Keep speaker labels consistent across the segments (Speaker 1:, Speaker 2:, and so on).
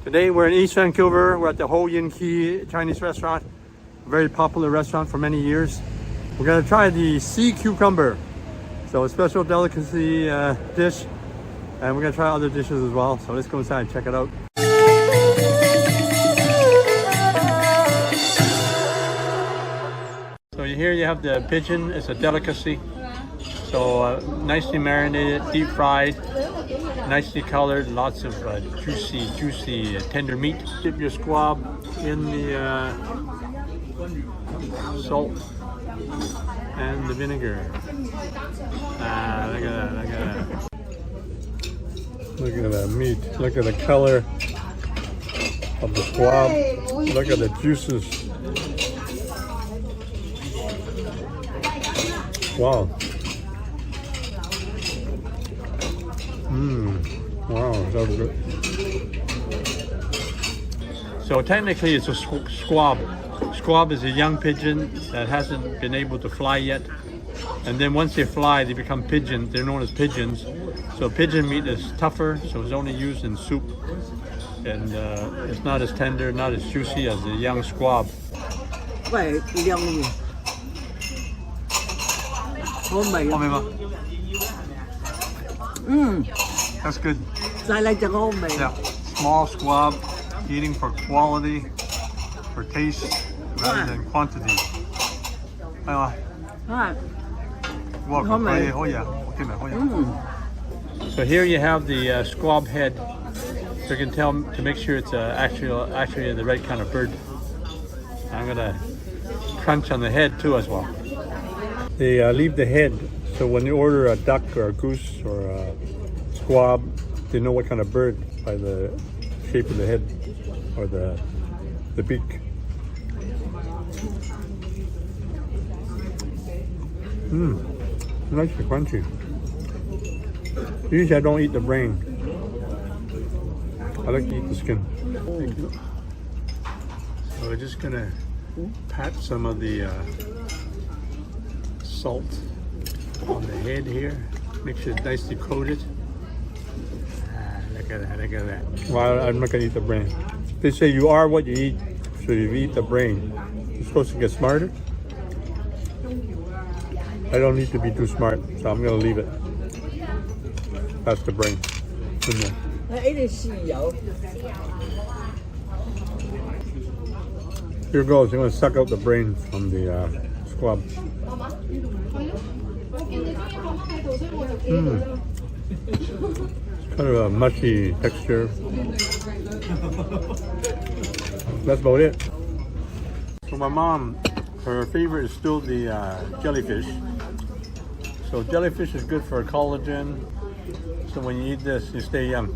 Speaker 1: Today we're in East Vancouver. We're at the Yuen Kee Chinese restaurant. A very popular restaurant for many years. We're gonna try the sea cucumber. So a special delicacy dish. And we're gonna try other dishes as well. So let's go inside and check it out. So here you have the pigeon. It's a delicacy. So nicely marinated, deep fried, nicely colored, lots of juicy, tender meat. Dip your squab in the salt and the vinegar. Look at that, look at that. Look at that meat. Look at the color of the squab. Look at the juices. Wow. Wow, so good. So technically it's a squab. Squab is a young pigeon that hasn't been able to fly yet. And then once they fly, they become pigeons. They're known as pigeons. So pigeon meat is tougher, so it's only used in soup. And it's not as tender, not as juicy as a young squab. That's good. Yeah, small squab, eating for quality, for taste, rather than quantity. So here you have the squab head. So you can tell to make sure it's actually the right kind of bird. I'm gonna crunch on the head too as well. They leave the head, so when you order a duck or a goose or a squab, they know what kind of bird by the shape of the head or the beak. Nice and crunchy. Usually I don't eat the brain. I like to eat the skin. So we're just gonna pat some of the salt on the head here. Make sure it's nicely coated. Look at that, look at that. Well, I'm not gonna eat the brain. They say you are what you eat, so if you eat the brain, you're supposed to get smarter. I don't need to be too smart, so I'm gonna leave it. That's the brain. Here goes. I'm gonna suck out the brain from the squab. It's kind of a mushy texture. That's about it. So my mom, her favorite is still the jellyfish. So jellyfish is good for collagen. So when you eat this, you stay young.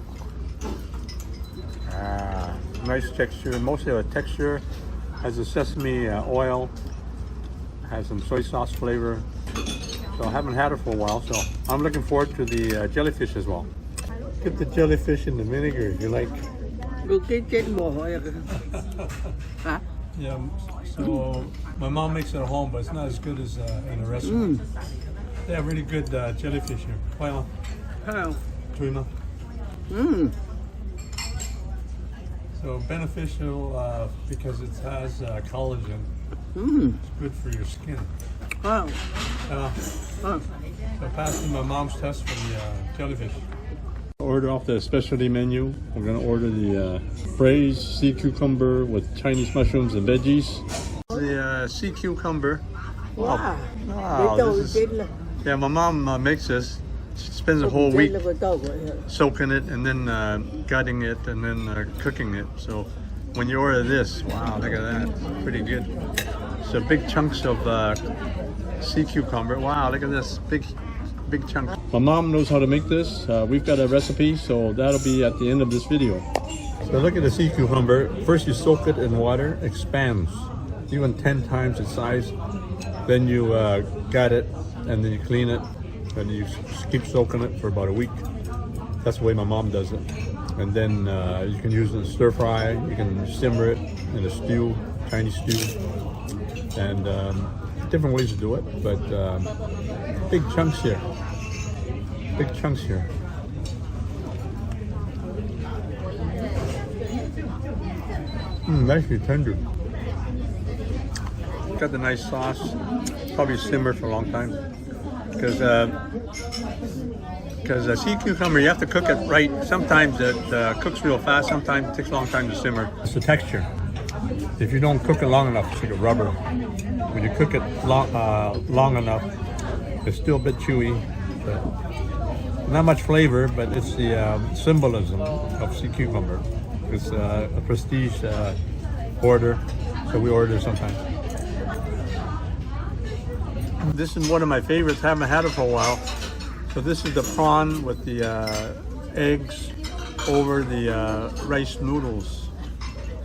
Speaker 1: Nice texture. Mostly the texture has a sesame oil, has some soy sauce flavor. So I haven't had it for a while, so I'm looking forward to the jellyfish as well. Get the jellyfish in the vinegar if you like. Yeah, so my mom makes it at home, but it's not as good as in a restaurant. They have really good jellyfish here. Hello. So beneficial because it has collagen. It's good for your skin. So passing my mom's test for the jellyfish. Order off the specialty menu. We're gonna order the braised sea cucumber with Chinese mushrooms and veggies. The sea cucumber. Wow. Yeah, my mom makes this. She spends a whole week soaking it and then gutting it and then cooking it. So when you order this, wow, look at that. It's pretty good. So big chunks of sea cucumber. Wow, look at this. Big chunk. My mom knows how to make this. We've got a recipe, so that'll be at the end of this video. So look at the sea cucumber. First you soak it in water, expands, even 10 times its size. Then you gut it, and then you clean it, and you keep soaking it for about a week. That's the way my mom does it. And then you can use it in stir fry, you can simmer it in a stew, Chinese stew, and different ways to do it, but big chunks here. Big chunks here. Nicely tender. Got the nice sauce. Probably simmered for a long time. Because sea cucumber, you have to cook it right. Sometimes it cooks real fast. Sometimes it takes a long time to simmer. It's the texture. If you don't cook it long enough, it's like a rubber. When you cook it long enough, it's still a bit chewy. But not much flavor, but it's the symbolism of sea cucumber. It's a prestige order, so we order sometimes. This is one of my favorites. Haven't had it for a while. So this is the prawn with the eggs over the rice noodles.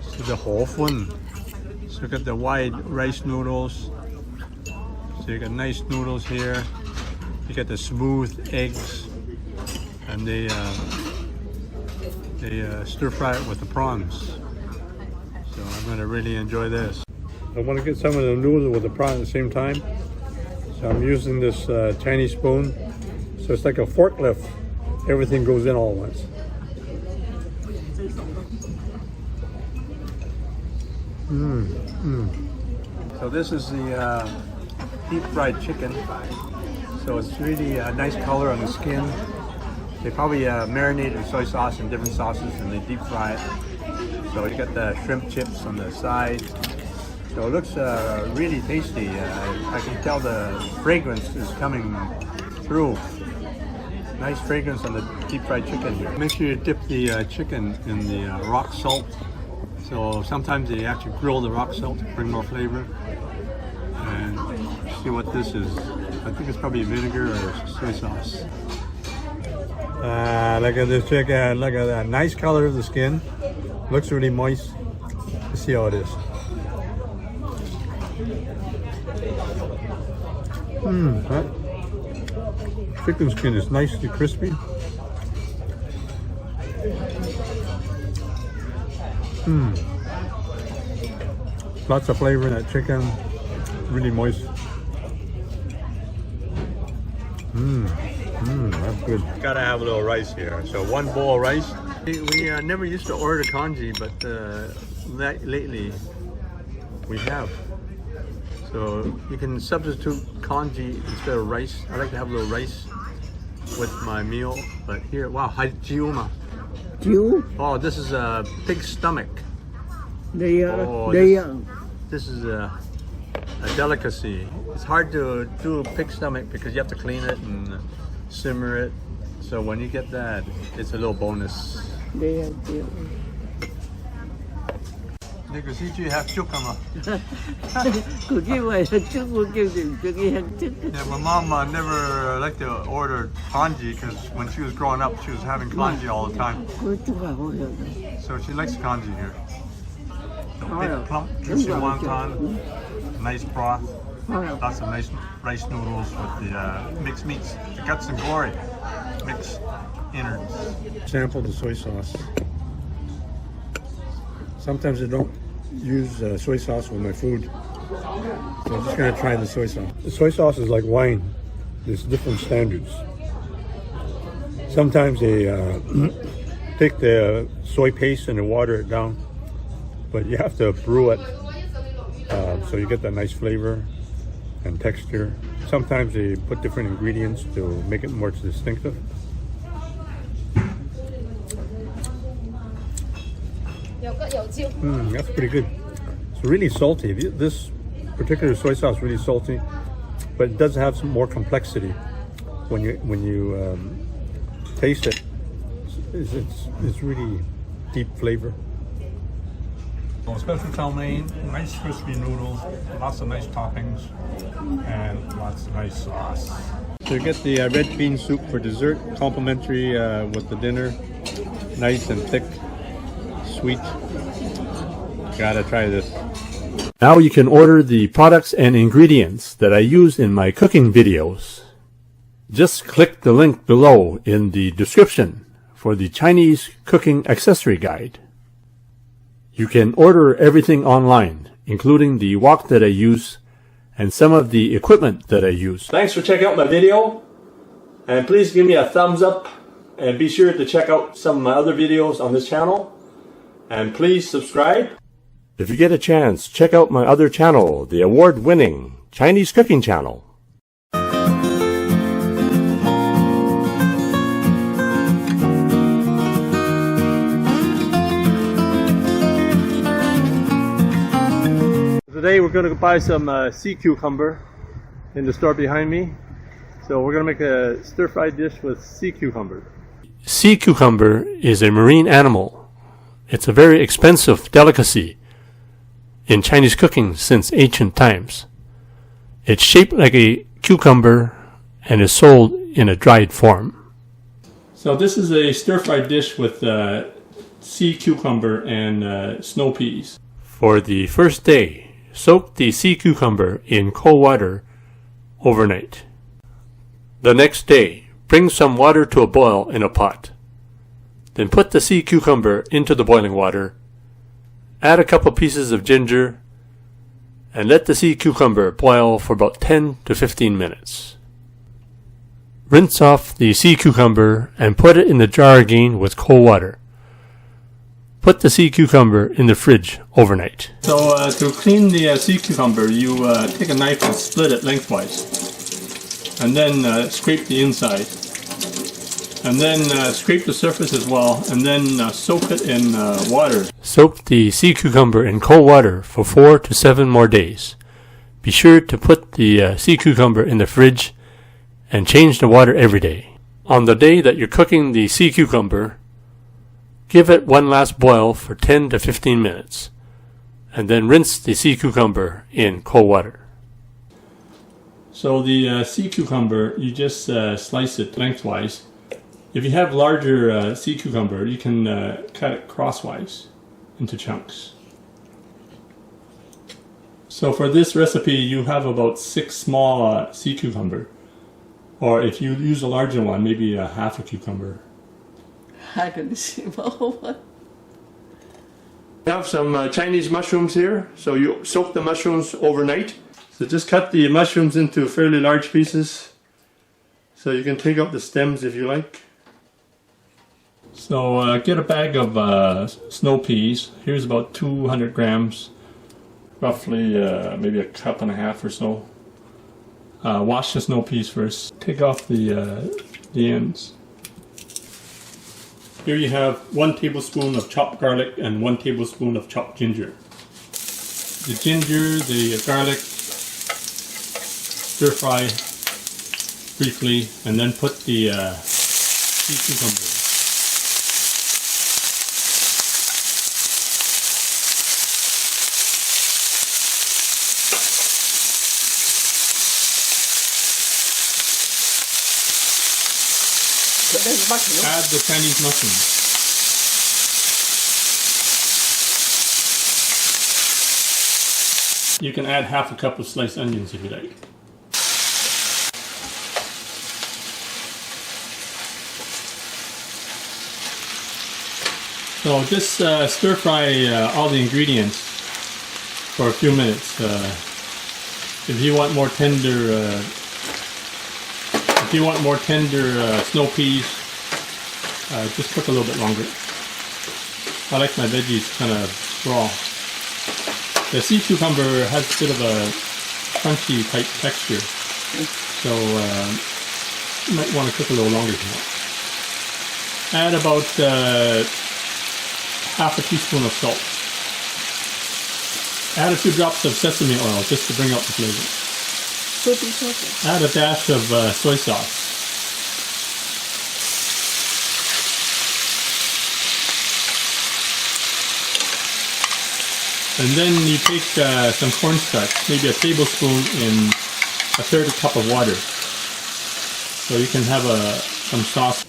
Speaker 1: So the whole fun. So you got the wide rice noodles. So you got nice noodles here. You get the smooth eggs, and they stir fry it with the prawns. So I'm going to really enjoy this. I want to get some of the noodles with the prawn at the same time. So I'm using this Chinese spoon. So it's like a forklift. Everything goes in all at once. So this is the deep fried chicken. So it's really a nice color on the skin. They probably marinate in soy sauce and different sauces, and they deep fry it. So you got the shrimp chips on the side. So it looks really tasty. I can tell the fragrance is coming through. Nice fragrance on the deep fried chicken here. Make sure you dip the chicken in the rock salt. So sometimes they actually grill the rock salt to bring more flavor. And see what this is. I think it's probably vinegar or soy sauce. Look at this chicken. Look at that. Nice color of the skin. Looks really moist. Let's see how it is. That chicken skin is nicely crispy. Lots of flavor in that chicken. Really moist. That's good. Gotta have a little rice here. So one bowl of rice. We never used to order congee, but lately we have. So you can substitute congee instead of rice. I like to have a little rice with my meal. But here, wow, jiu. Oh, this is a pig stomach. This is a delicacy. It's hard to do a pig stomach because you have to clean it and simmer it. So when you get that, it's a little bonus. My mom never liked to order congee because when she was growing up, she was having congee all the time. So she likes congee here. So big plump, juicy wonton, nice broth, lots of nice rice noodles with the mixed meats, the guts and glory, mixed innards. Sample the soy sauce. Sometimes I don't use soy sauce with my food, so I'm just going to try the soy sauce. The soy sauce is like wine. There's different standards. Sometimes they take the soy paste and they water it down, but you have to brew it so you get that nice flavor and texture. Sometimes they put different ingredients to make it more distinctive. That's pretty good. It's really salty. This particular soy sauce is really salty, but it does have some more complexity when you taste it. It's really deep flavor. Special chow mein, nice crispy noodles, lots of nice toppings, and lots of nice sauce. So you get the red bean soup for dessert, complimentary with the dinner. Nice and thick, sweet. Gotta try this. Now you can order the products and ingredients that I use in my cooking videos. Just click the link below in the description for the Chinese cooking accessory guide. You can order everything online, including the wok that I use and some of the equipment that I use. Thanks for checking out my video, and please give me a thumbs up, and be sure to check out some of my other videos on this channel, and please subscribe.
Speaker 2: If you get a chance, check out my other channel, the award-winning Chinese cooking channel.
Speaker 1: Today we're going to buy some sea cucumber in the store behind me. So we're going to make a stir-fry dish with sea cucumber.
Speaker 3: Sea cucumber is a marine animal. It's a very expensive delicacy in Chinese cooking since ancient times. It's shaped like a cucumber and is sold in a dried form.
Speaker 1: So this is a stir-fry dish with sea cucumber and snow peas.
Speaker 3: For the first day, soak the sea cucumber in cold water overnight. The next day, bring some water to a boil in a pot. Then put the sea cucumber into the boiling water. Add a couple pieces of ginger and let the sea cucumber boil for about 10 to 15 minutes. Rinse off the sea cucumber and put it in the jar again with cold water. Put the sea cucumber in the fridge overnight.
Speaker 1: So to clean the sea cucumber, you take a knife and split it lengthwise. And then scrape the inside. And then scrape the surface as well, and then soak it in water.
Speaker 3: Soak the sea cucumber in cold water for 4 to 7 more days. Be sure to put the sea cucumber in the fridge and change the water every day. On the day that you're cooking the sea cucumber, give it one last boil for 10 to 15 minutes, and then rinse the sea cucumber in cold water.
Speaker 1: So the sea cucumber, you just slice it lengthwise. If you have larger sea cucumber, you can cut it crosswise into chunks. So for this recipe, you have about 6 small sea cucumber. Or if you use a larger one, maybe half a cucumber.
Speaker 4: We
Speaker 1: have some Chinese mushrooms here. So you soak the mushrooms overnight. So just cut the mushrooms into fairly large pieces. So you can take out the stems if you like. So get a bag of snow peas. Here's about 200 grams, roughly maybe a cup and a half or so. Wash the snow peas first. Take off the ends. Here you have 1 tablespoon of chopped garlic and 1 tablespoon of chopped ginger. The ginger, the garlic, stir fry briefly, and then put the sea cucumber. Add the Chinese mushrooms. You can add half a cup of sliced onions if you like. So just stir fry all the ingredients for a few minutes. If you want more tender snow peas, just cook a little bit longer. I like my veggies kind of raw. The sea cucumber has a bit of a crunchy type texture, so you might want to cook a little longer than that. Add about half a teaspoon of salt. Add a few drops of sesame oil just to bring out the flavor. Add a dash of soy sauce. And then you take some cornstarch, maybe a tablespoon in a third cup of water. So you can have some sauce.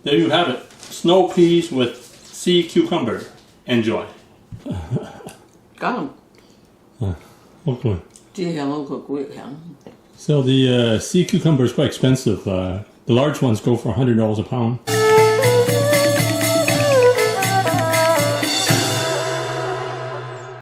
Speaker 1: There you have it. Snow peas with sea cucumber. Enjoy. Okay. So the sea cucumber is quite expensive. The large ones go for $100 a pound.